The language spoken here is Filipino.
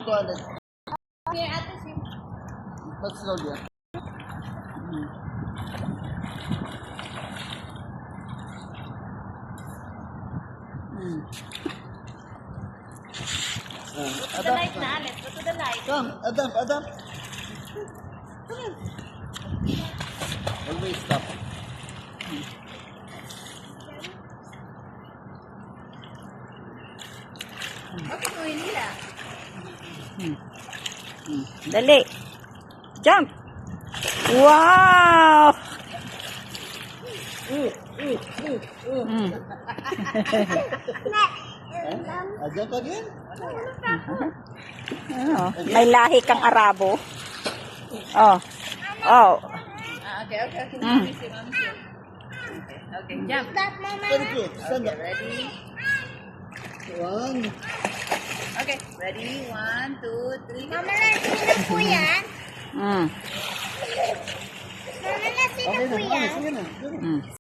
200. Here, ate, see. But slowly. Go to the light na, Alex. Go to the light. Come, Adam, Adam. Come on. Always stop. Bakit mo nila? Dali. Jump. Wow! Adam again? Ano? May lahi kang Arabo. Oh. Oh. Okay. Mommy see. Okay, jump. Very good. Stand up. Ready? One. Okay, ready? 1, 2, 3. Mama, nasin na po yan. Mm. Mama, nasin na Okay po na, yan. sige na. Sige na.